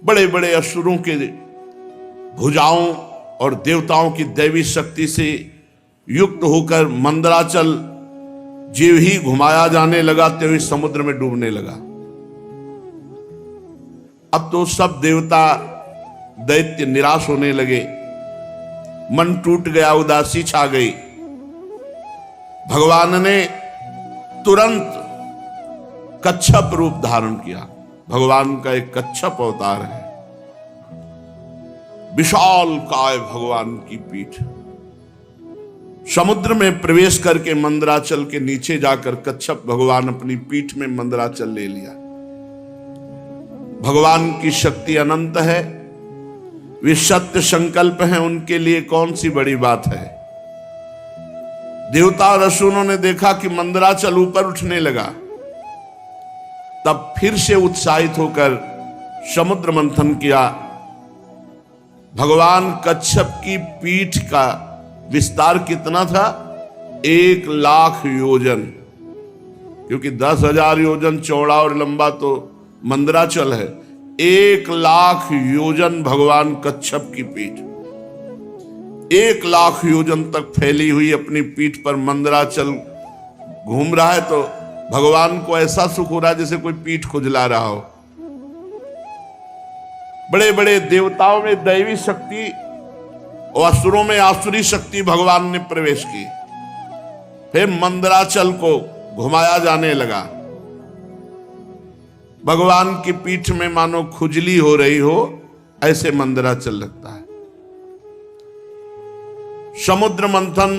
बड़े बड़े असुरों के भुजाओं और देवताओं की दैवी शक्ति से युक्त होकर मंदराचल जीव ही घुमाया जाने लगा, त्यों ही समुद्र में डूबने लगा। अब तो सब देवता दैत्य निराश होने लगे, मन टूट गया, उदासी छा गई। भगवान ने तुरंत कच्छप रूप धारण किया। भगवान का एक कच्छप अवतार है, विशाल काय भगवान की पीठ। समुद्र में प्रवेश करके मंदराचल के नीचे जाकर कच्छप भगवान अपनी पीठ में मंदराचल ले लिया। भगवान की शक्ति अनंत है, वे सत्य संकल्प हैं, उनके लिए कौन सी बड़ी बात है। देवता और असुरों ने देखा कि मंदराचल ऊपर उठने लगा, तब फिर से उत्साहित होकर समुद्र मंथन किया। भगवान कच्छप की पीठ का विस्तार कितना था? 1,00,000 योजन, क्योंकि 10,000 योजन चौड़ा और लंबा तो मंदराचल है। 1,00,000 योजन भगवान कच्छप की पीठ, 1,00,000 योजन तक फैली हुई अपनी पीठ पर मंदराचल घूम रहा है। तो भगवान को ऐसा सुख हो रहा है जैसे कोई पीठ खुजला रहा हो। बड़े बड़े देवताओं में दैवी शक्ति और असुरों में आसुरी शक्ति भगवान ने प्रवेश की। फिर मंदराचल को घुमाया जाने लगा। भगवान की पीठ में मानो खुजली हो रही हो, ऐसे मंदराचल लगता है। समुद्र मंथन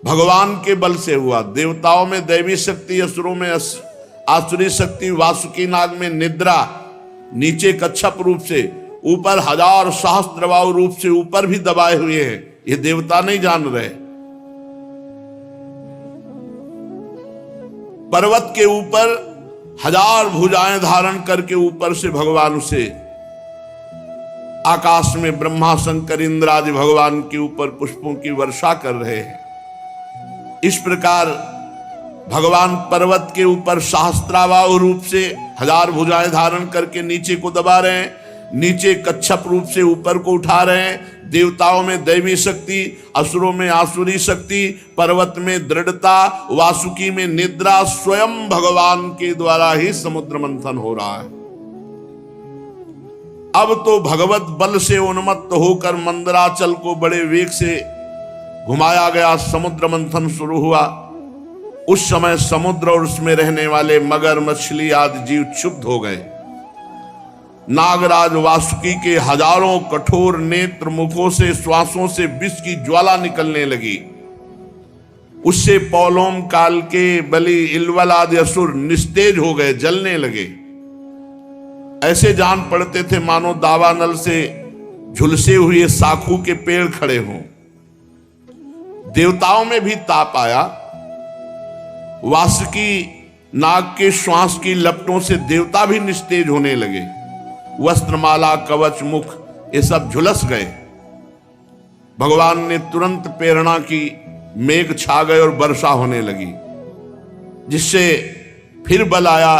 भगवान के बल से हुआ। देवताओं में दैवी शक्ति, असुरों में आसुरी शक्ति, वासुकी नाग में निद्रा, नीचे कच्छप रूप से, ऊपर 1000 सहस्त्रबाहु रूप से ऊपर भी दबाए हुए हैं। ये देवता नहीं जान रहे। पर्वत के ऊपर 1000 भुजाएं धारण करके ऊपर से भगवान उसे आकाश में ब्रह्मा शंकर इंद्र आदि भगवान के ऊपर पुष्पों की वर्षा कर रहे हैं। इस प्रकार भगवान पर्वत के ऊपर सहस्त्राबाहु रूप से 1000 भुजाएं धारण करके नीचे को दबा रहे हैं, नीचे कच्छप रूप से ऊपर को उठा रहे हैं। देवताओं में दैवी शक्ति, असुरों में आसुरी शक्ति, पर्वत में दृढ़ता, वासुकी में निद्रा, स्वयं भगवान के द्वारा ही समुद्र मंथन हो रहा है। अब तो भगवत बल से उन्मत्त होकर मंदराचल को बड़े वेग से घुमाया गया। समुद्र मंथन शुरू हुआ। उस समय समुद्र और उसमें रहने वाले मगर, मछली आदि जीव क्षुब्ध हो गए। नागराज वासुकी के हजारों कठोर नेत्र मुखों से, श्वासों से विष की ज्वाला निकलने लगी। उससे पौलोम काल के बलि, इलवल आदि असुर निस्तेज हो गए, जलने लगे। ऐसे जान पड़ते थे मानो दावानल से झुलसे हुए साखू के पेड़ खड़े हों। देवताओं में भी ताप आया। वासुकी नाग के श्वास की लपटों से देवता भी निस्तेज होने लगे। वस्त्रमाला, कवच, मुख ये सब झुलस गए। भगवान ने तुरंत प्रेरणा की, मेघ छा गए और वर्षा होने लगी, जिससे फिर बल आया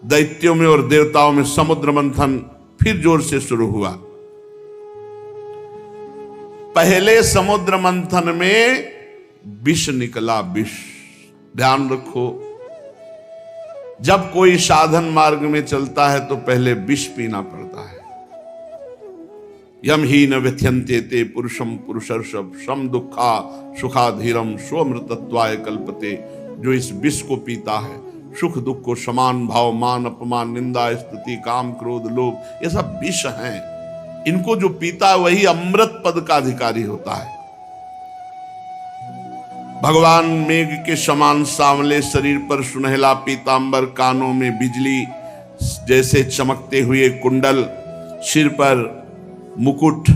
दैत्यों में और देवताओं में। समुद्र मंथन फिर जोर से शुरू हुआ। पहले समुद्र मंथन में विष निकला, विष। ध्यान रखो, जब कोई साधन मार्ग में चलता है तो पहले विष पीना पड़ता है। यम ही न व्यथ्यन्ते ते पुरुषम पुरुषर्षभ सम दुखा सुखाधीरम स्वमृतत्वाय कल्पते। जो इस विष को पीता है, सुख दुख को समान भाव, मान अपमान, निंदा स्तुति, काम क्रोध लोभ, ये सब विष हैं। इनको जो पीता है वही अमृत पद का अधिकारी होता है। भगवान मेघ के समान सांवले शरीर पर सुनहला पीतांबर, कानों में बिजली जैसे चमकते हुए कुंडल, सिर पर मुकुट,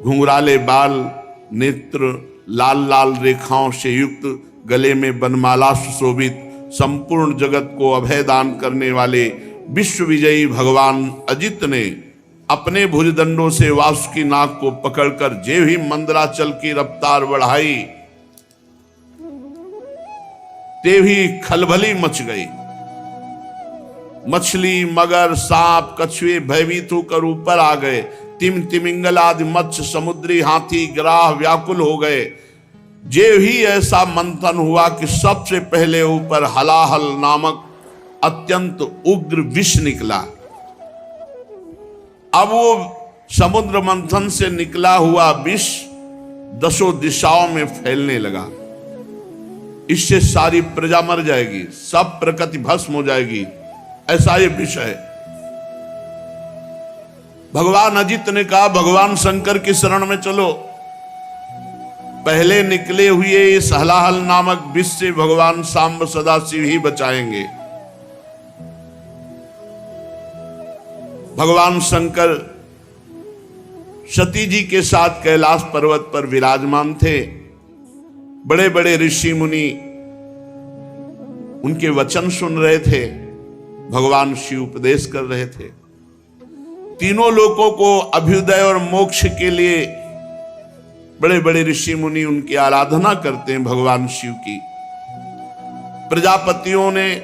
घुंघराले बाल, नेत्र लाल लाल रेखाओं से युक्त, गले में बनमाला सुशोभित, संपूर्ण जगत को अभय दान करने वाले विश्व विजयी भगवान अजित ने अपने भुजदंडों से वासुकी नाग को पकड़कर जे ही मंदराचल की रफ्तार बढ़ाई, ते भी खलबली मच गई। मछली, मगर, सांप, कछुए भयभीत होकर ऊपर आ गए। तिमिंगल आदि मत्स्य, समुद्री हाथी, ग्राह व्याकुल हो गए। जे ही ऐसा मंथन हुआ कि सबसे पहले ऊपर हलाहल नामक अत्यंत उग्र विष निकला। अब वो समुद्र मंथन से निकला हुआ विष 10 दिशाओं में फैलने लगा। इससे सारी प्रजा मर जाएगी, सब प्रकृति भस्म हो जाएगी, ऐसा ये विष है। भगवान अजित ने कहा, भगवान शंकर की शरण में चलो। पहले निकले हुए इस हलाहल नामक विष से भगवान सांब सदाशिव ही बचाएंगे। भगवान शंकर सती जी के साथ कैलाश पर्वत पर विराजमान थे। बड़े बड़े ऋषि मुनि उनके वचन सुन रहे थे, भगवान शिव उपदेश कर रहे थे। तीनों लोकों को अभ्युदय और मोक्ष के लिए बड़े बड़े ऋषि मुनि उनकी आराधना करते हैं, भगवान शिव की। प्रजापतियों ने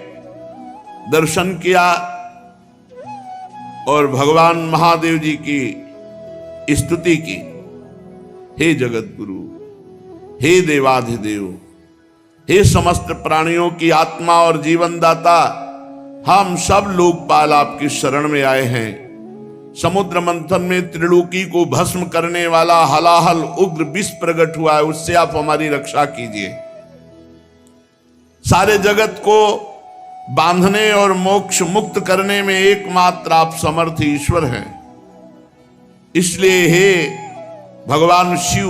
दर्शन किया और भगवान महादेव जी की स्तुति की। हे जगत गुरु, हे देवाधिदेव, हे समस्त प्राणियों की आत्मा और जीवन दाता, हम सब लोकपाल आपकी शरण में आए हैं। समुद्र मंथन में त्रिलोकी को भस्म करने वाला हलाहल उग्र विष प्रकट हुआ है, उससे आप हमारी रक्षा कीजिए। सारे जगत को बांधने और मोक्ष मुक्त करने में एकमात्र आप समर्थ ईश्वर हैं। इसलिए हे भगवान शिव,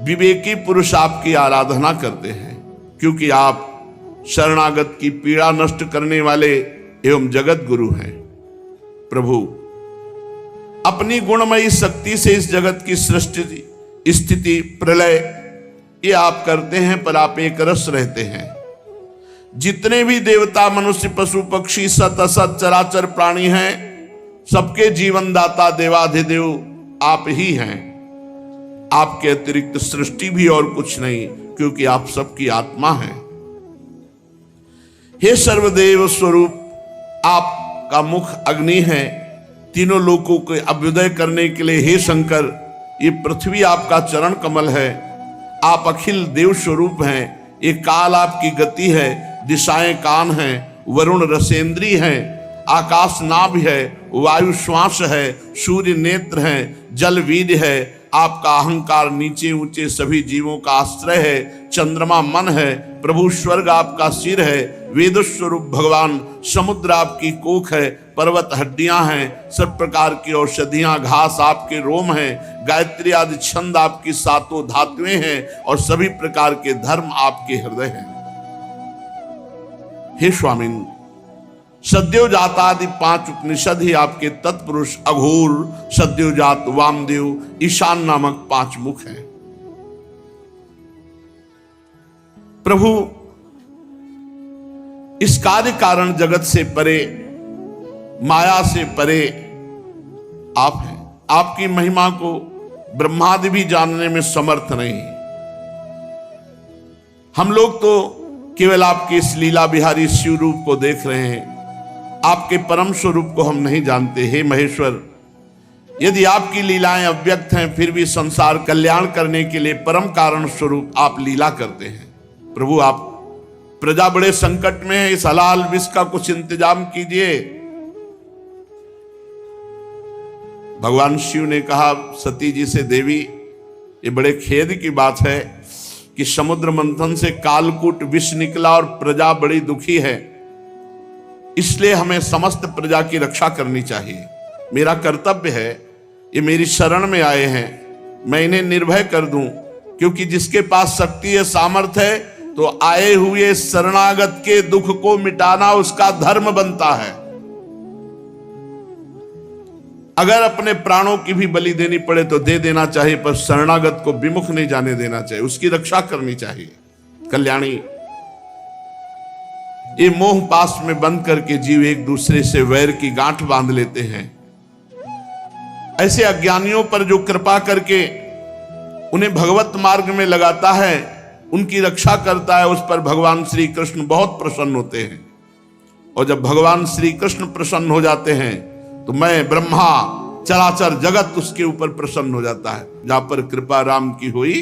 विवेकी पुरुष आपकी आराधना करते हैं, क्योंकि आप शरणागत की पीड़ा नष्ट करने वाले एवं जगत गुरु हैं। प्रभु, अपनी गुणमयी शक्ति से इस जगत की सृष्टि, स्थिति, प्रलय ये आप करते हैं, पर आप एक रस रहते हैं। जितने भी देवता, मनुष्य, पशु, पक्षी, सत असत चराचर प्राणी हैं, सबके जीवन दाता देवाधिदेव आप ही हैं। आपके अतिरिक्त सृष्टि भी और कुछ नहीं, क्योंकि आप सबकी आत्मा हैं। हे सर्वदेव स्वरूप, आपका मुख अग्नि है। तीनों लोकों के अभ्युदय करने के लिए हे शंकर, ये पृथ्वी आपका चरण कमल है। आप अखिल देव स्वरूप हैं। ये काल आपकी गति है, दिशाएं कान हैं, वरुण रसेंद्री हैं, आकाश नाभ है, वायु श्वास है, सूर्य नेत्र है, जल वीर्य है। आपका अहंकार नीचे ऊंचे सभी जीवों का आश्रय है। चंद्रमा मन है, प्रभु स्वर्ग आपका सिर है। वेद स्वरूप भगवान, समुद्र आपकी कोख है, पर्वत हड्डियां हैं, सब प्रकार की औषधियां घास आपके रोम हैं, गायत्री आदि छंद आपकी सातों धातुएं हैं, और सभी प्रकार के धर्म आपके हृदय हैं। हे स्वामिन, सद्योजात आदि 5 उपनिषद ही आपके तत्पुरुष अघोर, सद्योजात, वामदेव, ईशान नामक 5 मुख हैं। प्रभु, इस कार्य कारण जगत से परे, माया से परे आप हैं। आपकी महिमा को ब्रह्मादि भी जानने में समर्थ नहीं। हम लोग तो केवल आपके इस लीला बिहारी शिव रूप को देख रहे हैं, आपके परम स्वरूप को हम नहीं जानते। हे महेश्वर, यदि आपकी लीलाएं अव्यक्त हैं, फिर भी संसार कल्याण करने के लिए परम कारण स्वरूप आप लीला करते हैं। प्रभु, आप प्रजा बड़े संकट में है, इस हलाल विष का कुछ इंतजाम कीजिए। भगवान शिव ने कहा सती जी से, देवी, ये बड़े खेद की बात है कि समुद्र मंथन से कालकूट विष निकला और प्रजा बड़ी दुखी है। इसलिए हमें समस्त प्रजा की रक्षा करनी चाहिए। मेरा कर्तव्य है, ये मेरी शरण में आए हैं, मैं इन्हें निर्भय कर दूं, क्योंकि जिसके पास शक्ति है, सामर्थ्य है, तो आए हुए शरणागत के दुख को मिटाना उसका धर्म बनता है। अगर अपने प्राणों की भी बलि देनी पड़े तो दे देना चाहिए, पर शरणागत को विमुख नहीं जाने देना चाहिए, उसकी रक्षा करनी चाहिए। कल्याणी, ये मोह पास में बंद करके जीव एक दूसरे से वैर की गांठ बांध लेते हैं। ऐसे अज्ञानियों पर जो कृपा करके उन्हें भगवत मार्ग में लगाता है, उनकी रक्षा करता है, उस पर भगवान श्री कृष्ण बहुत प्रसन्न होते हैं। और जब भगवान श्री कृष्ण प्रसन्न हो जाते हैं तो मैं ब्रह्मा चराचर जगत उसके ऊपर प्रसन्न हो जाता है। जहां पर कृपा राम की हुई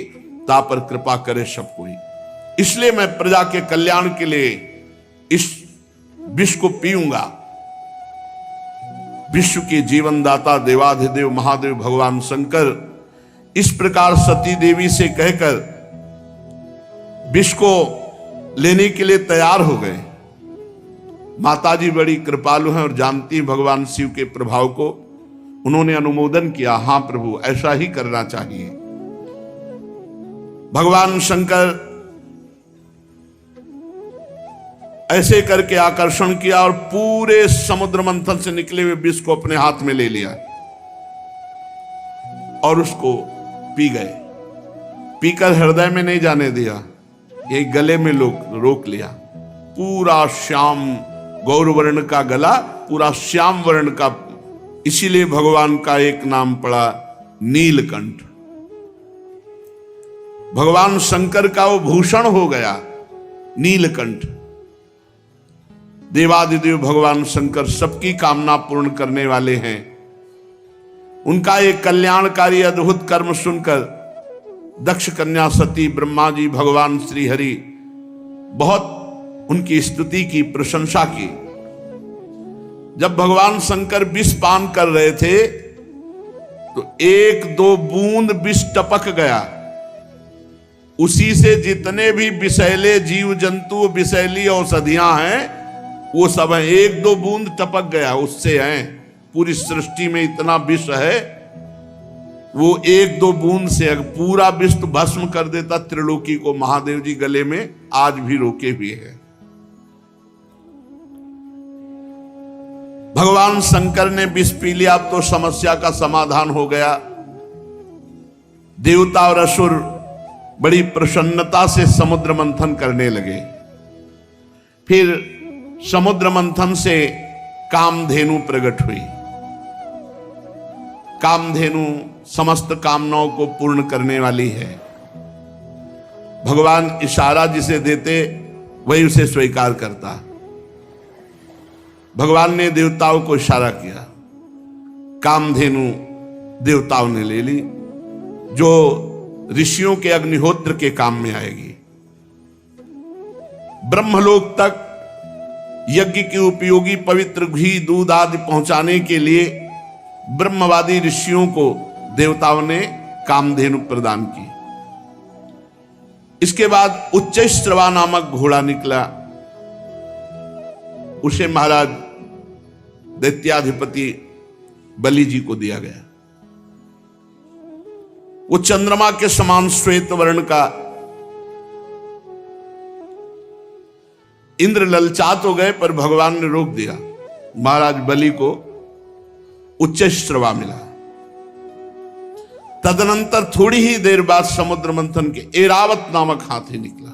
ता पर कृपा करे सब कोई। इसलिए मैं प्रजा के कल्याण के लिए इस विष को पीऊंगा। विश्व के जीवन दाता देवाधिदेव महादेव भगवान शंकर इस प्रकार सती देवी से कहकर विष को लेने के लिए तैयार हो गए। माताजी बड़ी कृपालु हैं और जानती हैं भगवान शिव के प्रभाव को। उन्होंने अनुमोदन किया, हां प्रभु ऐसा ही करना चाहिए। भगवान शंकर ऐसे करके आकर्षण किया और पूरे समुद्र मंथन से निकले हुए विष को अपने हाथ में ले लिया और उसको पी गए। पीकर हृदय में नहीं जाने दिया, ये गले में रोक लिया। पूरा श्याम गौरवर्ण का गला, पूरा श्याम वर्ण का, इसीलिए भगवान का एक नाम पड़ा नीलकंठ। भगवान शंकर का वो भूषण हो गया नीलकंठ। देवादिदेव भगवान शंकर सबकी कामना पूर्ण करने वाले हैं। उनका एक कल्याणकारी अद्भुत कर्म सुनकर दक्ष कन्या सती, ब्रह्मा जी, भगवान श्री हरि बहुत उनकी स्तुति की, प्रशंसा की। जब भगवान शंकर विष पान कर रहे थे तो 1-2 बूंद विष टपक गया। उसी से जितने भी विषैले जीव जंतु, विषैली औषधियां हैं, वो सब हैं। 1-2 बूंद टपक गया, उससे हैं। पूरी सृष्टि में इतना विष है, वो 1-2 बूंद से अगर पूरा विष तो भस्म कर देता त्रिलोकी को। महादेव जी गले में आज भी रोके हुए हैं। भगवान शंकर ने विष पी लिया तो समस्या का समाधान हो गया। देवता और असुर बड़ी प्रसन्नता से समुद्र मंथन करने लगे। फिर समुद्र मंथन से कामधेनु प्रकट हुई। कामधेनु समस्त कामनाओं को पूर्ण करने वाली है। भगवान इशारा जिसे देते वही उसे स्वीकार करता। भगवान ने देवताओं को इशारा किया, कामधेनु देवताओं ने ले ली, जो ऋषियों के अग्निहोत्र के काम में आएगी। ब्रह्मलोक तक यज्ञ की उपयोगी पवित्र घी, दूध आदि पहुंचाने के लिए ब्रह्मवादी ऋषियों को देवताओं ने कामधेनु प्रदान की। इसके बाद उच्चैश्रवा नामक घोड़ा निकला। उसे महाराज दैत्याधिपति बलि जी को दिया गया। वो चंद्रमा के समान श्वेत वर्ण का। इंद्र ललचात हो गए पर भगवान ने रोक दिया। महाराज बलि को उच्चैश्रवा मिला। तदनंतर थोड़ी ही देर बाद समुद्र मंथन के ऐरावत नामक हाथी निकला।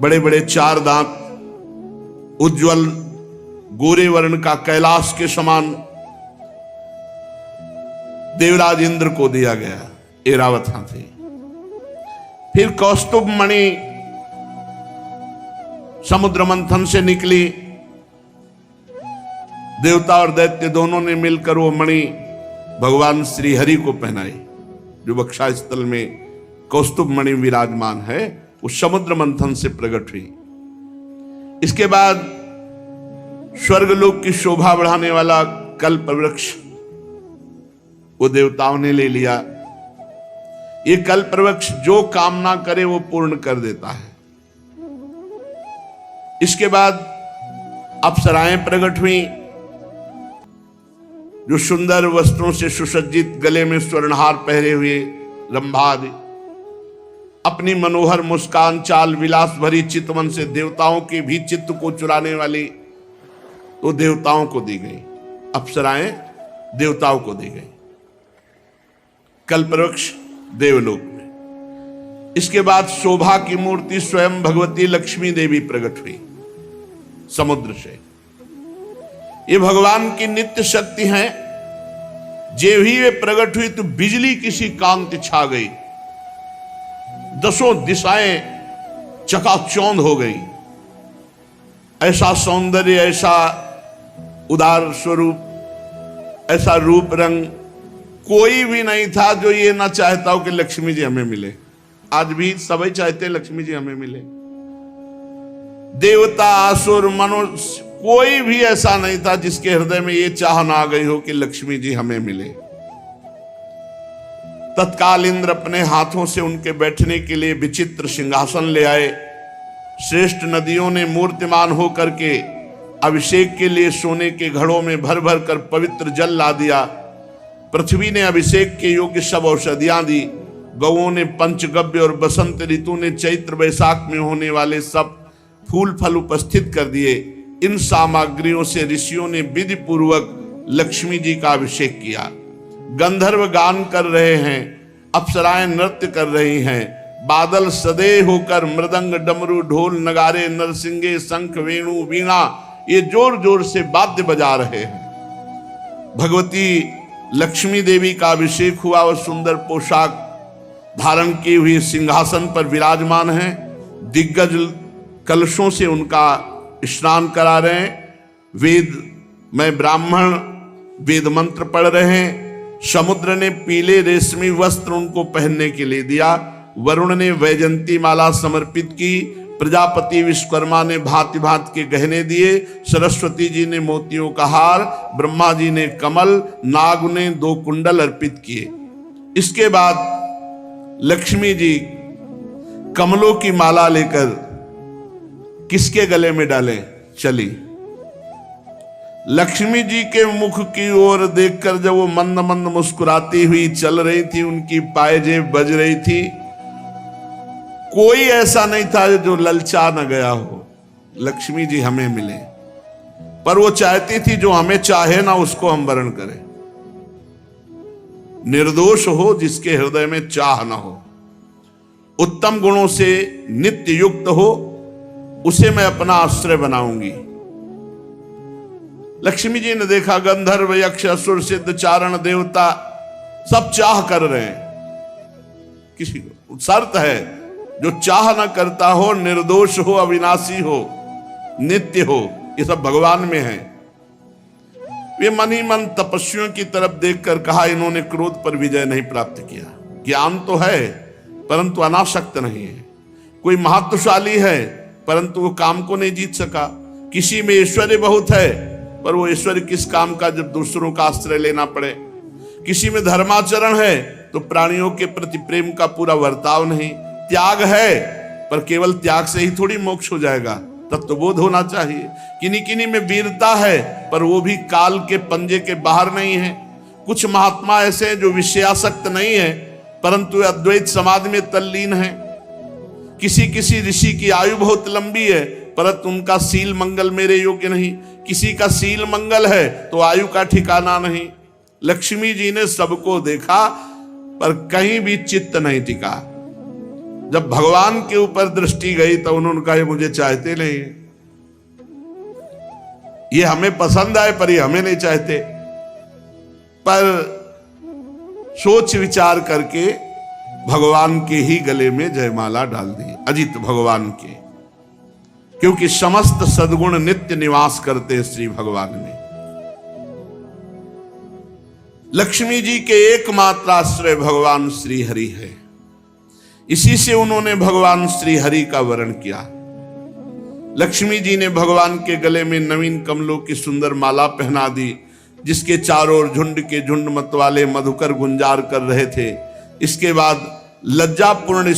बड़े बड़े 4 दांत, उज्जवल गोरे वर्ण का, कैलाश के समान। देवराज इंद्र को दिया गया ऐरावत हाथी। फिर कौस्तुभ मणि समुद्र मंथन से निकली। देवता और दैत्य दोनों ने मिलकर वो मणि भगवान श्री हरि को पहनाई। जो वक्षा स्थल में कौस्तुभ मणि विराजमान है, वो समुद्र मंथन से प्रकट हुई। इसके बाद स्वर्गलोक की शोभा बढ़ाने वाला कल्प वृक्ष वो देवताओं ने ले लिया। ये कल्प वृक्ष जो कामना करे वो पूर्ण कर देता है। इसके बाद अप्सराएं प्रकट हुई, जो सुंदर वस्त्रों से सुसज्जित, गले में स्वर्णहार पहरे हुए रंभा आदि, अपनी मनोहर मुस्कान, चाल विलास भरी चितवन से देवताओं के भी चित्त को चुराने वाली तो देवताओं को दी गई। अप्सराएं देवताओं को दी गई। कल्पवृक्ष देवलोक में। इसके बाद शोभा की मूर्ति स्वयं भगवती लक्ष्मी देवी प्रकट हुई समुद्र से। ये भगवान की नित्य शक्ति है। जे भी वे प्रकट हुई तो बिजली किसी कांति छा गई, 10 दिशाएं चकाचौंध हो गई। ऐसा सौंदर्य, ऐसा उदार स्वरूप, ऐसा रूप रंग कोई भी नहीं था जो ये ना चाहता हो कि लक्ष्मी जी हमें मिले। आज भी सभी चाहते हैं लक्ष्मी जी हमें मिले। देवता, असुर, मनुष्य, कोई भी ऐसा नहीं था जिसके हृदय में ये चाह ना आ गई हो कि लक्ष्मी जी हमें मिले। तत्काल इंद्र अपने हाथों से उनके बैठने के लिए विचित्र सिंहासन ले आए। श्रेष्ठ नदियों ने मूर्तिमान होकर के अभिषेक के लिए सोने के घड़ों में भर भर कर पवित्र जल ला दिया। पृथ्वी ने अभिषेक के योग्य सब औषधियां दी। गौओं ने पंचगव्य और बसंत ऋतु ने चैत्र वैशाख में होने वाले सब फूल फल उपस्थित कर दिए। इन सामग्रियों से ऋषियों ने विधि पूर्वक लक्ष्मी जी का अभिषेक किया। गंधर्व गान कर रहे हैं, अप्सराएं नृत्य कर रही हैं, बादल सदे होकर मृदंग, डमरू, ढोल, नगारे, नरसिंगे, शंख, वेणु, वीणा ये जोर जोर से वाद्य बजा रहे हैं। भगवती लक्ष्मी देवी का अभिषेक हुआ और सुंदर पोशाक धारण की हुई सिंहासन पर विराजमान हैं। दिग्गज कलशों से उनका स्नान करा रहे हैं। वेद में ब्राह्मण वेद मंत्र पढ़ रहे हैं। समुद्र ने पीले रेशमी वस्त्र उनको पहनने के लिए दिया। वरुण ने वैजंती माला समर्पित की। प्रजापति विश्वकर्मा ने भांति भांति के गहने दिए। सरस्वती जी ने मोतियों का हार, ब्रह्मा जी ने कमल, नाग ने 2 कुंडल अर्पित किए। इसके बाद लक्ष्मी जी कमलों की माला लेकर किसके गले में डाले चली। लक्ष्मी जी के मुख की ओर देखकर जब वो मंद मंद मुस्कुराती हुई चल रही थी, उनकी पायजेब बज रही थी, कोई ऐसा नहीं था जो ललचा न गया हो लक्ष्मी जी हमें मिले। पर वो चाहती थी जो हमें चाहे ना उसको हम वरण करें। निर्दोष हो जिसके हृदय में चाह ना हो, उत्तम गुणों से नित्य युक्त हो, उसे मैं अपना आश्रय बनाऊंगी। लक्ष्मी जी ने देखा गंधर्व, यक्ष, असुर, सिद्ध, चारण, देवता सब चाह कर रहे हैं। किसी को शर्त है जो चाह ना करता हो, निर्दोष हो, अविनाशी हो, नित्य हो, ये सब भगवान में है। वे मन ही मन तपस्वियों की तरफ देखकर कहा, इन्होंने क्रोध पर विजय नहीं प्राप्त किया। ज्ञान तो है परंतु अनासक्त नहीं है। कोई महत्वशाली है परंतु वो काम को नहीं जीत सका। किसी में ऐश्वर्य बहुत है पर वो ऐश्वर्य किस काम का जब दूसरों का आश्रय लेना पड़े। किसी में धर्माचरण है तो प्राणियों के प्रति प्रेम का पूरा वर्ताव नहीं। त्याग है पर केवल त्याग से ही थोड़ी मोक्ष हो जाएगा, तत्वबोध होना चाहिए। किन्हीं किन्हीं में वीरता है पर वो भी काल के पंजे के बाहर नहीं है। कुछ महात्मा ऐसे हैं जो विषयासक्त नहीं है परंतु अद्वैत समाधि में तल्लीन है। किसी किसी ऋषि की आयु बहुत लंबी है परंतु उनका सील मंगल मेरे योग्य नहीं। किसी का सील मंगल है तो आयु का ठिकाना नहीं। लक्ष्मी जी ने सबको देखा पर कहीं भी चित्त नहीं टिका। जब भगवान के ऊपर दृष्टि गई तो उन्होंने कहा ये मुझे चाहते नहीं, ये हमें पसंद आए पर ये हमें नहीं चाहते। पर सोच विचार करके भगवान के ही गले में जयमाला डाल दी, अजित भगवान के, क्योंकि समस्त सद्गुण नित्य निवास करते श्री भगवान में। लक्ष्मी जी के एकमात्र आश्रय भगवान श्री हरि है। इसी से उन्होंने भगवान श्री हरि का वर्ण किया। लक्ष्मी जी ने भगवान के गले में नवीन कमलों की सुंदर माला पहना दी, जिसके चारों ओर झुंड के झुंड मतवाले मधुकर गुंजार कर रहे थे। इसके बाद लज्जापूर्ण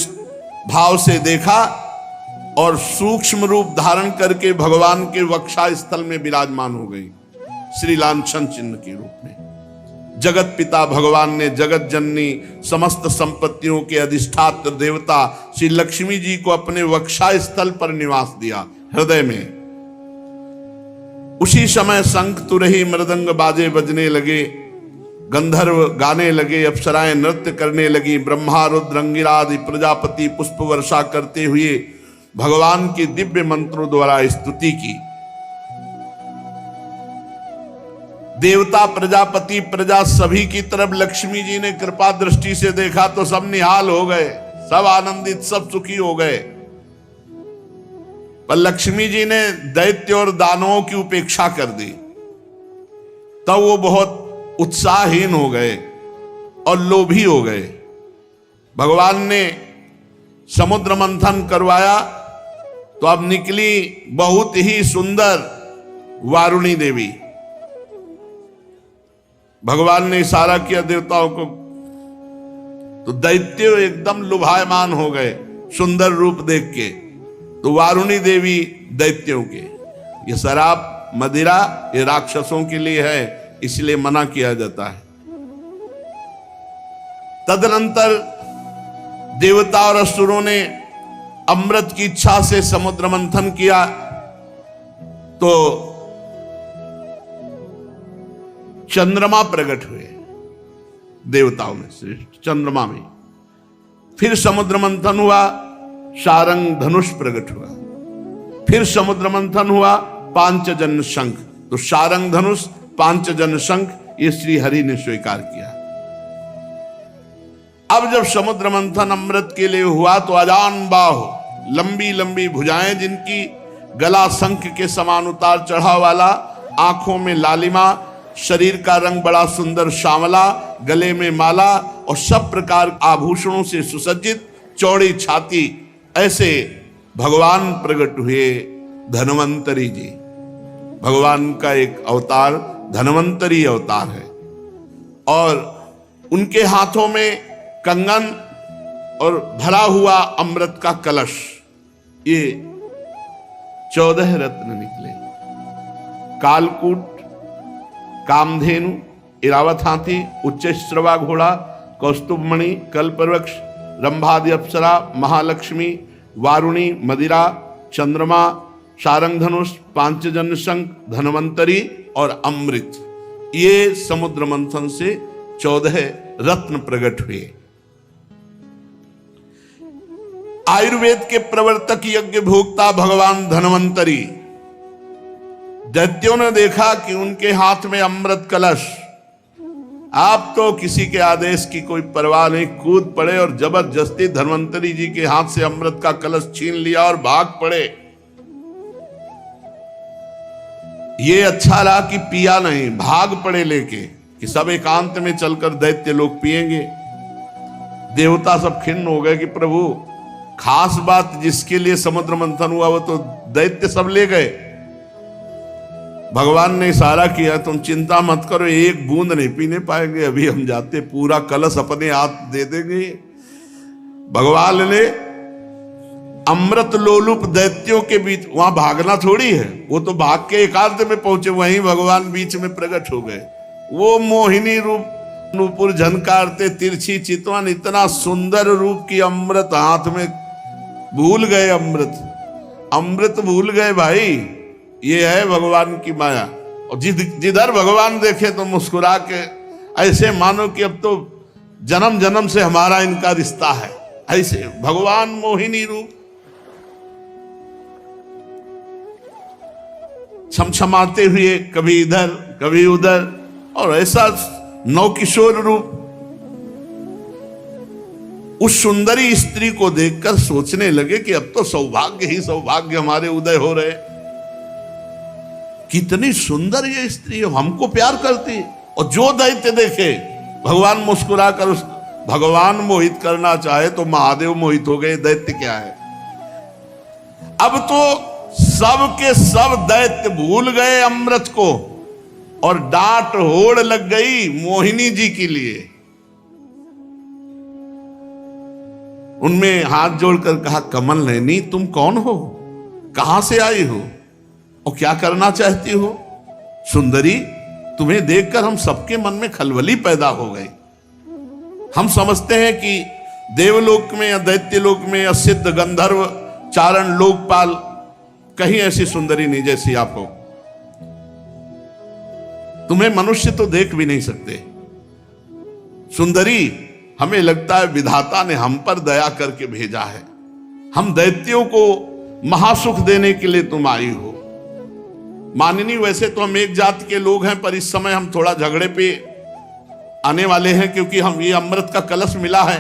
भाव से देखा और सूक्ष्म रूप धारण करके भगवान के वक्षा स्थल में विराजमान हो गई, श्री लांछन चिन्ह के रूप में। जगत पिता भगवान ने जगत जननी समस्त संपत्तियों के अधिष्ठात्र देवता श्री लक्ष्मी जी को अपने वक्षा स्थल पर निवास दिया, हृदय में। उसी समय शंख, तुरही, मृदंग, बाजे बजने लगे, गंधर्व गाने लगे, अप्सराएं नृत्य करने लगी। ब्रह्मा, रुद्र, अंगिरादि प्रजापति पुष्प वर्षा करते हुए भगवान की दिव्य मंत्रों द्वारा स्तुति की। देवता, प्रजापति, प्रजा सभी की तरफ लक्ष्मी जी ने कृपा दृष्टि से देखा तो सब निहाल हो गए, सब आनंदित, सब सुखी हो गए। पर लक्ष्मी जी ने दैत्य और दानवों की उपेक्षा कर दी, तब वो बहुत उत्साहहीन हो गए और लोभी हो गए। भगवान ने समुद्र मंथन करवाया तो अब निकली बहुत ही सुंदर वारुणी देवी। भगवान ने इशारा किया देवताओं को, तो दैत्य एकदम लुभायमान हो गए सुंदर रूप देख के। तो वारुणी देवी दैत्यों के, ये शराब मदिरा ये राक्षसों के लिए है, इसलिए मना किया जाता है। तदनंतर देवता और असुरों ने अमृत की इच्छा से समुद्र मंथन किया, तो चंद्रमा प्रकट हुए देवताओं में से, चंद्रमा में। फिर समुद्र मंथन हुआ, शारंग धनुष प्रकट हुआ। फिर समुद्र मंथन हुआ, पांचजन्य शंख। तो शारंग धनुष, पांचजन्य शंख, ये श्री हरि ने स्वीकार किया। अब जब समुद्र मंथन अमृत के लिए हुआ तो अजान बाहु, लंबी लंबी भुजाएं जिनकी, गला शंख के समान उतार चढ़ाव वाला, आंखों में लालिमा, शरीर का रंग बड़ा सुंदर श्यामला, गले में माला और सब प्रकार आभूषणों से सुसज्जित, चौड़ी छाती, ऐसे भगवान प्रकट हुए धन्वंतरी जी। भगवान का एक अवतार धन्वंतरी अवतार है, और उनके हाथों में कंगन और भरा हुआ अमृत का कलश, ये 14 रत्न निकले। कालकूट, कामधेनु, इरावत हाथी, उच्च श्रवा घोड़ा, कौस्तुभमणि, कल्पवृक्ष, रंभादि अप्सरा, महालक्ष्मी, वारुणी, मदिरा, चंद्रमा, शारंग धनुष, पांचजन्य शंख, धन्वंतरी और अमृत, ये समुद्र मंथन से 14 रत्न प्रकट हुए। आयुर्वेद के प्रवर्तक, यज्ञ भोक्ता भगवान धन्वंतरी, दैत्यों ने देखा कि उनके हाथ में अमृत कलश, आप तो किसी के आदेश की कोई परवाह नहीं, कूद पड़े और जबरदस्ती धन्वंतरी जी के हाथ से अमृत का कलश छीन लिया और भाग पड़े। ये अच्छा रहा कि पिया नहीं, भाग पड़े लेके कि सब एकांत में चलकर दैत्य लोग पिएंगे। देवता सब खिन्न हो गए कि प्रभु, खास बात जिसके लिए समुद्र मंथन हुआ वो तो दैत्य सब ले गए। भगवान ने इशारा किया, तुम चिंता मत करो, एक बूंद नहीं पीने पाएंगे, अभी हम जाते पूरा कलश अपने हाथ दे देंगे। भगवान ने अमृत लोलुप दैत्यों के बीच, वहां भागना थोड़ी है, वो तो भाग के एकांत में पहुंचे, वहीं भगवान बीच में प्रकट हो गए। वो मोहिनी रूप, नूपुर झनकारते, तिरछी चितवन, इतना सुंदर रूप की अमृत हाथ में, भूल गए अमृत भूल गए भाई। ये है भगवान की माया। और जिधर भगवान देखे तो मुस्कुरा के, ऐसे मानो कि अब तो जन्म जन्म से हमारा इनका रिश्ता है। ऐसे भगवान मोहिनी रूप, छमछमाते हुए, कभी इधर कभी उधर, और ऐसा नवकिशोर रूप। उस सुंदरी स्त्री को देखकर सोचने लगे कि अब तो सौभाग्य ही सौभाग्य हमारे उदय हो रहे। कितनी सुंदर ये स्त्री है, हमको प्यार करती। और जो दैत्य देखे, भगवान मुस्कुरा कर उस, भगवान मोहित करना चाहे तो महादेव मोहित हो गए, दैत्य क्या है। अब तो सब के सब दैत्य भूल गए अमृत को, और डांट होड़ लग गई मोहिनी जी के लिए। उनमें हाथ जोड़कर कहा, कमल नयनी तुम कौन हो, कहां से आई हो और क्या करना चाहती हो। सुंदरी, तुम्हें देखकर हम सबके मन में खलबली पैदा हो गई। हम समझते हैं कि देवलोक में या दैत्यलोक में या सिद्ध गंधर्व चारण लोकपाल कहीं ऐसी सुंदरी नहीं जैसी आप हो। तुम्हें मनुष्य तो देख भी नहीं सकते। सुंदरी, हमें लगता है विधाता ने हम पर दया करके भेजा है। हम दैत्यों को महासुख देने के लिए तुम आई हो। माननी, वैसे तो हम एक जाति के लोग हैं, पर इस समय हम थोड़ा झगड़े पे आने वाले हैं, क्योंकि हम ये अमृत का कलश मिला है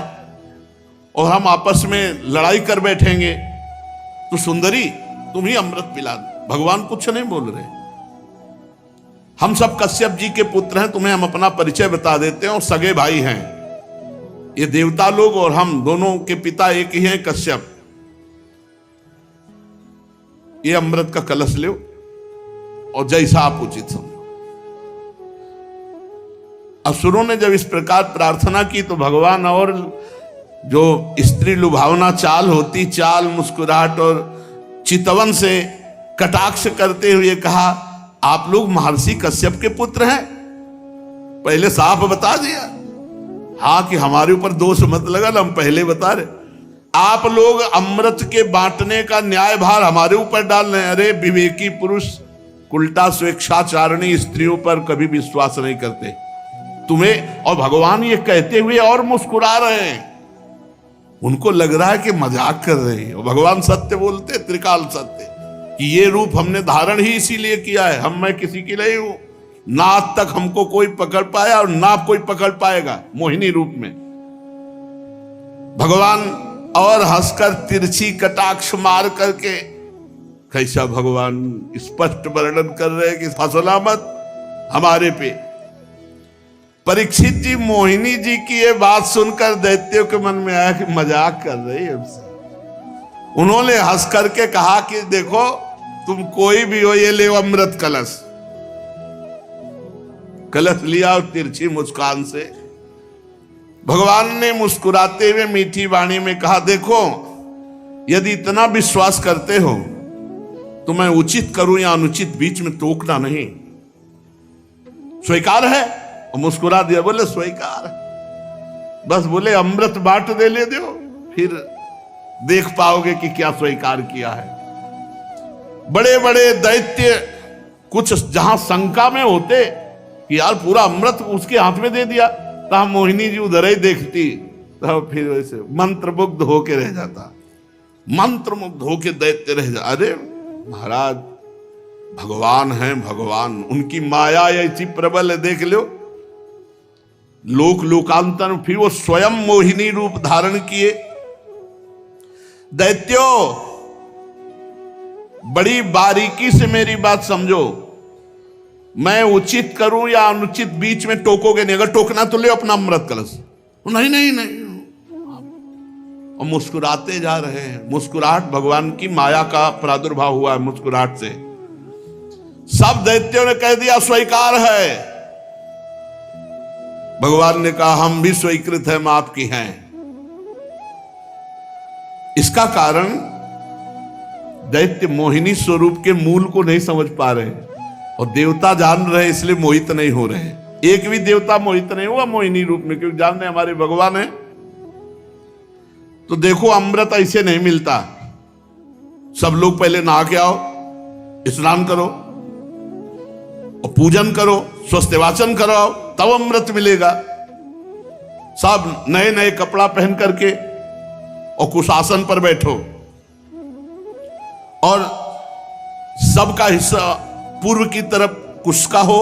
और हम आपस में लड़ाई कर बैठेंगे। तो सुंदरी, तुम ही अमृत पिला दो। भगवान कुछ नहीं बोल रहे। हम सब कश्यप जी के पुत्र हैं, तुम्हें हम अपना परिचय बता देते हैं, और सगे भाई हैं ये देवता लोग, और हम दोनों के पिता एक ही हैं, कश्यप। ये अमृत का कलश लो और जैसा आप उचित समझो। असुरों ने जब इस प्रकार प्रार्थना की तो भगवान और जो स्त्री लुभावना चाल होती, चाल, मुस्कुराहट और चितवन से कटाक्ष करते हुए कहा, आप लोग महर्षि कश्यप के पुत्र हैं? पहले साफ बता दिया, हाँ, कि हमारे ऊपर दोष मत लगा, हम पहले बता रहे। आप लोग अमृत के बांटने का न्याय भार हमारे ऊपर डाल रहे हैं। अरे विवेकी पुरुष उल्टा स्वेच्छाचारिणी स्त्रियों पर कभी विश्वास नहीं करते तुम्हें। और भगवान ये कहते हुए और मुस्कुरा रहे हैं, उनको लग रहा है कि मजाक कर रहे हैं। और भगवान सत्य बोलते, त्रिकाल सत्य, कि ये रूप हमने धारण ही इसीलिए किया है, मैं किसी की नहीं हूं, ना आज तक हमको कोई पकड़ पाया और ना कोई पकड़ पाएगा मोहिनी रूप में। भगवान और हंसकर तिरछी कटाक्ष मार करके, कैसा भगवान स्पष्ट वर्णन कर रहे हैं कि फसला मत हमारे पे। परीक्षित जी मोहिनी जी की ये बात सुनकर दैत्यों के मन में आया कि मजाक कर रही है हमसे। उन्होंने हंस करके कहा कि देखो तुम कोई भी हो, ये ले अमृत कलश। कलश लिया और तिरछी मुस्कान से भगवान ने मुस्कुराते हुए मीठी वाणी में कहा, देखो यदि इतना विश्वास करते हो तो मैं उचित करूं या अनुचित बीच में टोकना नहीं। स्वीकार है? और मुस्कुरा दिया, बोले स्वीकार। बस बोले अमृत बांट दे ले दो, फिर देख पाओगे कि क्या स्वीकार किया है। बड़े बड़े दैत्य कुछ जहां शंका में होते कि यार पूरा अमृत उसके हाथ में दे दिया, तो मोहिनी जी उधर ही देखती, तो फिर वैसे मंत्रमुग्ध होके रह जाता, मंत्रमुग्ध होके दैत्य रह जाता। अरे महाराज भगवान हैं, भगवान, उनकी माया ऐसी प्रबल है, देख लो। लोक लोकांतर फिर वो स्वयं मोहिनी रूप धारण किए। दैत्यो बड़ी बारीकी से मेरी बात समझो, मैं उचित करूं या अनुचित बीच में टोकोगे नहीं। अगर टोकना तो ले अपना अमृत कलश। नहीं नहीं नहीं, और मुस्कुराते जा रहे हैं। मुस्कुराहट भगवान की माया का प्रादुर्भाव हुआ है मुस्कुराहट से। सब दैत्यों ने कह दिया स्वीकार है। भगवान ने कहा हम भी स्वीकृत हैं, आपकी हैं। इसका कारण दैत्य मोहिनी स्वरूप के मूल को नहीं समझ पा रहे, और देवता जान रहे इसलिए मोहित नहीं हो रहे। एक भी देवता मोहित नहीं हुआ मोहिनी रूप में, क्योंकि जान रहे हमारे भगवान है। तो देखो अमृत ऐसे नहीं मिलता। सब लोग पहले नहा के आओ, स्नान करो और पूजन करो, स्वस्थवाचन करो, तब अमृत मिलेगा। सब नए नए कपड़ा पहन करके और कुशासन पर बैठो, और सबका हिस्सा पूर्व की तरफ कुश का हो।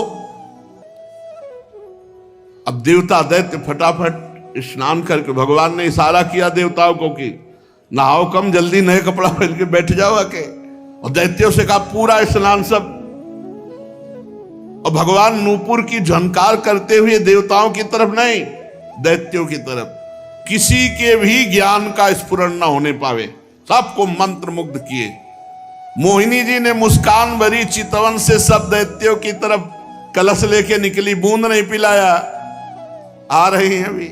अब देवता दैत्य फटाफट स्नान करके, भगवान ने इशारा किया देवताओं को कि नहाओ कम, जल्दी नए कपड़ा पहन के बैठ जाओ आके। और दैत्यों से कहा पूरा स्नान सब। और भगवान नूपुर की झनकार करते हुए देवताओं की तरफ नहीं, दैत्यों की तरफ, किसी के भी ज्ञान का स्फुरण न होने पावे, सबको मंत्र मुग्ध किए। मोहिनी जी ने मुस्कान भरी चितवन से सब दैत्यों की तरफ कलश लेके निकली, बूंद नहीं पिलाया। आ रही हैं अभी।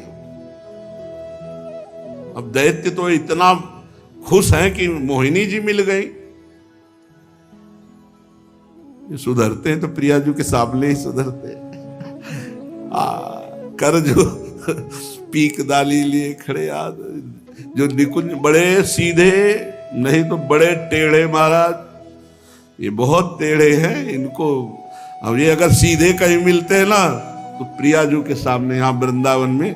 अब दैत्य तो इतना खुश हैं कि मोहिनी जी मिल गई। सुधरते हैं तो प्रिया जी के सामने ही सुधरते हैं। कर जो पीक दाली लिए खड़े याद, जो निकुंज बड़े सीधे नहीं तो बड़े टेढ़े महाराज। ये बहुत टेढ़े हैं इनको। अब ये अगर सीधे कहीं मिलते हैं ना तो प्रिया जी के सामने यहाँ वृंदावन में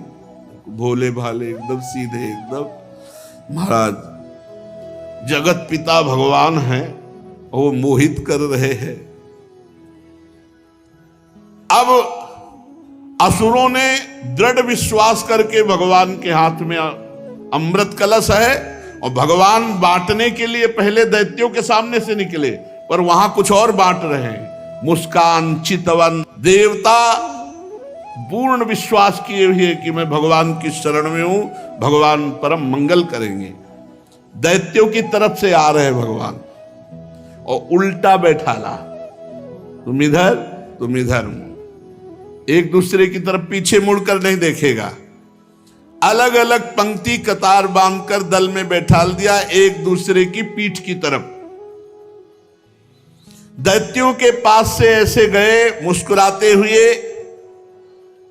भोले भाले एकदम सीधे, एकदम महाराज जगत पिता भगवान हैं और वो मोहित कर रहे हैं। अब असुरों ने दृढ़ विश्वास करके भगवान के हाथ में अमृत कलश है और भगवान बांटने के लिए पहले दैत्यों के सामने से निकले, पर वहां कुछ और बांट रहे हैं। मुस्कान, चितवन, देवता पूर्ण विश्वास किए हुए कि मैं भगवान की शरण में हूं, भगवान परम मंगल करेंगे। दैत्यों की तरफ से आ रहे भगवान और उल्टा बैठाला, तुम इधर तुम इधर, एक दूसरे की तरफ पीछे मुड़कर नहीं देखेगा। अलग अलग पंक्ति कतार बांधकर दल में बैठाल दिया, एक दूसरे की पीठ की तरफ। दैत्यों के पास से ऐसे गए मुस्कुराते हुए,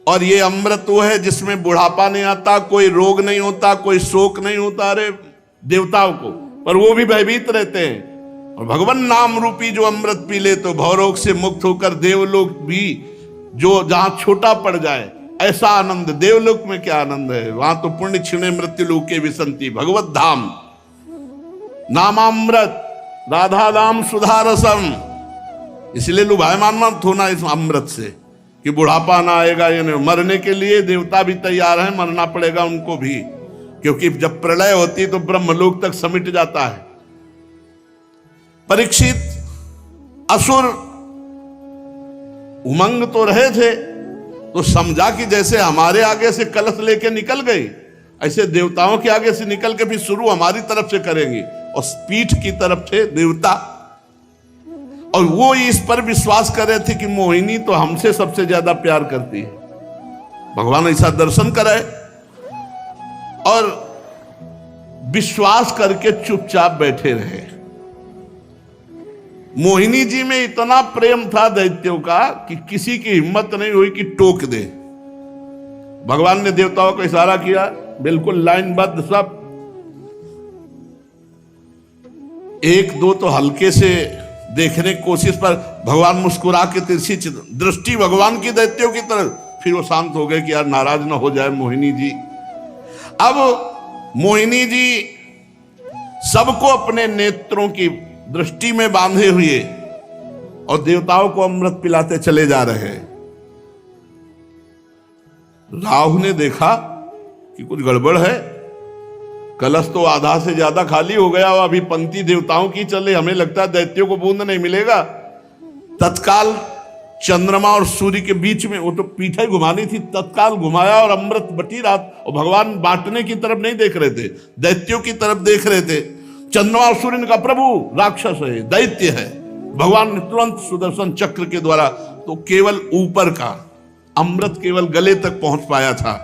और ये अमृत वो है जिसमें बुढ़ापा नहीं आता, कोई रोग नहीं होता, कोई शोक नहीं होता। अरे देवताओं को, पर वो भी भयभीत रहते हैं। और भगवान नाम रूपी जो अमृत पी ले तो भवरोग से मुक्त होकर देवलोक भी, जो जहां छोटा पड़ जाए, ऐसा आनंद देवलोक में क्या आनंद है। वहां तो पुण्य क्षीणे मृत्यु लोके विसंति, भगवत धाम नामामृत राधा नाम सुधा रसम। इसलिए लुभायमान मत होना इस अमृत से कि बुढ़ापा ना आएगा। ये नहीं, मरने के लिए देवता भी तैयार हैं, मरना पड़ेगा उनको भी, क्योंकि जब प्रलय होती तो ब्रह्मलोक तक समिट जाता है। परीक्षित असुर उमंग तो रहे थे, तो समझा कि जैसे हमारे आगे से कलश लेके निकल गई, ऐसे देवताओं के आगे से निकल के फिर शुरू हमारी तरफ से करेंगे। और पीठ की तरफ थे देवता, और वो इस पर विश्वास कर रहे थे कि मोहिनी तो हमसे सबसे ज्यादा प्यार करती है। भगवान ऐसा दर्शन करे और विश्वास करके चुपचाप बैठे रहे। मोहिनी जी में इतना प्रेम था दैत्यों का कि किसी की हिम्मत नहीं हुई कि टोक दे। भगवान ने देवताओं को इशारा किया, बिल्कुल लाइनबद्ध सब। एक दो तो हल्के से देखने की कोशिश, पर भगवान मुस्कुरा के तिरछी दृष्टि भगवान की दैत्यों की तरफ, फिर वो शांत हो गए कि यार नाराज ना हो जाए मोहिनी जी। अब मोहिनी जी सबको अपने नेत्रों की दृष्टि में बांधे हुए और देवताओं को अमृत पिलाते चले जा रहे हैं। राहु ने देखा कि कुछ गड़बड़ है, कलश तो आधा से ज्यादा खाली हो गया, अभी पंक्ति देवताओं की चले, हमें लगता है दैत्यों को बूंद नहीं मिलेगा। तत्काल चंद्रमा और सूर्य के बीच में, वो तो पीठे घुमानी थी, तत्काल घुमाया और अमृत बटी रात। और भगवान बांटने की तरफ नहीं देख रहे थे, दैत्यों की तरफ देख रहे थे। चंद्रमा और सूर्य ने कहा प्रभु राक्षस है, दैत्य है। भगवान ने तुरंत सुदर्शन चक्र के द्वारा, तो केवल ऊपर का अमृत केवल गले तक पहुंच पाया था।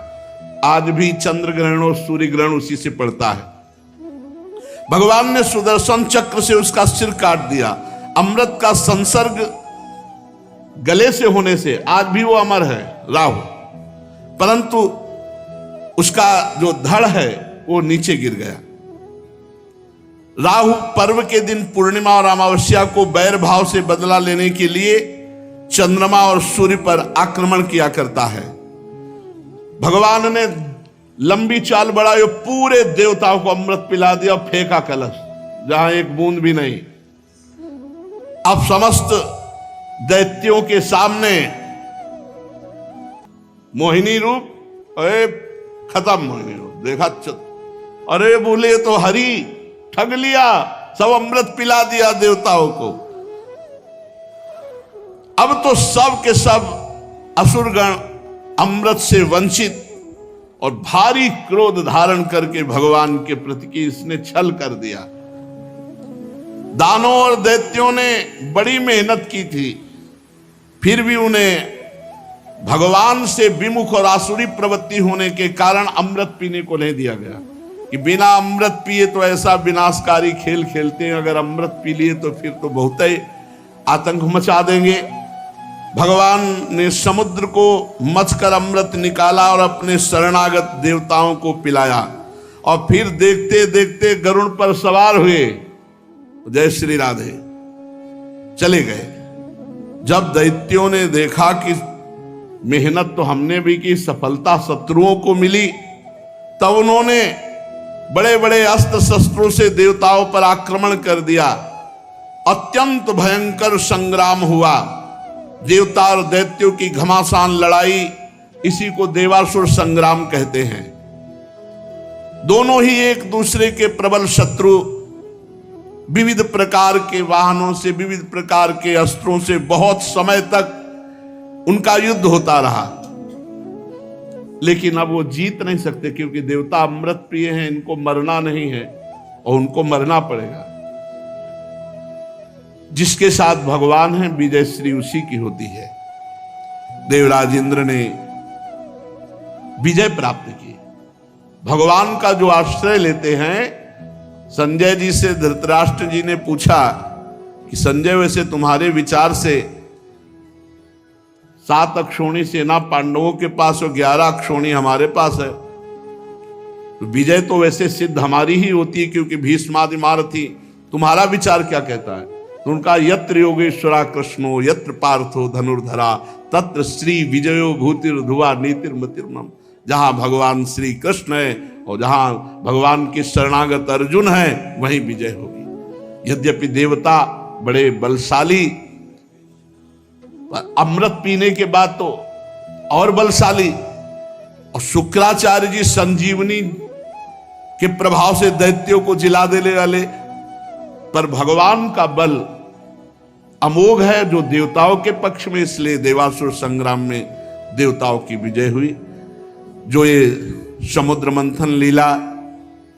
आज भी चंद्र ग्रहण और सूर्य ग्रहण उसी से पड़ता है। भगवान ने सुदर्शन चक्र से उसका सिर काट दिया। अमृत का संसर्ग गले से होने से आज भी वो अमर है राहु, परंतु उसका जो धड़ है वो नीचे गिर गया। राहु पर्व के दिन पूर्णिमा और अमावस्या को बैर भाव से बदला लेने के लिए चंद्रमा और सूर्य पर आक्रमण किया करता है। भगवान ने लंबी चाल बढ़ाई, पूरे देवताओं को अमृत पिला दिया और फेंका कलश, जहां एक बूंद भी नहीं। अब समस्त दैत्यों के सामने मोहिनी रूप, अरे खत्म मोहिनी रूप देखा, अरे बोले तो हरि ठग लिया, सब अमृत पिला दिया देवताओं को। अब तो सब के सब असुरगण अमृत से वंचित और भारी क्रोध धारण करके भगवान के प्रति की इसने छल कर दिया। दानों और दैत्यों ने बड़ी मेहनत की थी, फिर भी उन्हें भगवान से विमुख और आसुरी प्रवृत्ति होने के कारण अमृत पीने को नहीं दिया गया कि बिना अमृत पिए तो ऐसा विनाशकारी खेल खेलते हैं, अगर अमृत पी लिए तो फिर तो बहुत ही आतंक मचा देंगे। भगवान ने समुद्र को मथकर अमृत निकाला और अपने शरणागत देवताओं को पिलाया, और फिर देखते देखते गरुड़ पर सवार हुए, जय श्री राधे, चले गए। जब दैत्यों ने देखा कि मेहनत तो हमने भी की, सफलता शत्रुओं को मिली, तब उन्होंने बड़े बड़े अस्त्र शस्त्रों से देवताओं पर आक्रमण कर दिया। अत्यंत भयंकर संग्राम हुआ। देवता और दैत्यों की घमासान लड़ाई, इसी को देवासुर संग्राम कहते हैं। दोनों ही एक दूसरे के प्रबल शत्रु, विविध प्रकार के वाहनों से, विविध प्रकार के अस्त्रों से बहुत समय तक उनका युद्ध होता रहा, लेकिन अब वो जीत नहीं सकते क्योंकि देवता अमृत प्रिय हैं, इनको मरना नहीं है और उनको मरना पड़ेगा। जिसके साथ भगवान है विजय श्री उसी की होती है। देवराज इंद्र ने विजय प्राप्त की। भगवान का जो आश्रय लेते हैं, संजय जी से धृतराष्ट्र जी ने पूछा कि संजय वैसे तुम्हारे विचार से 7 अक्षौणी सेना पांडवों के पास और 11 अक्षौणी हमारे पास है, तो विजय तो वैसे सिद्ध हमारी ही होती है क्योंकि भीष्मादि महारथी। तुम्हारा विचार क्या कहता है? तो उनका यत्र योगेश्वरा कृष्णो यत्र पार्थो धनुर्धरा तत्र श्री विजयो भूतिर ध्रुवा नीतिर मतिर्मम। जहां भगवान श्री कृष्ण है और जहां भगवान के शरणागत अर्जुन है, वहीं विजय होगी। यद्यपि देवता बड़े बलशाली, अमृत पीने के बाद तो और बलशाली, और शुक्राचार्य जी संजीवनी के प्रभाव से दैत्यों को जिला देने वाले, पर भगवान का बल अमोघ है जो देवताओं के पक्ष में, इसलिए देवासुर संग्राम में देवताओं की विजय हुई। जो ये समुद्र मंथन लीला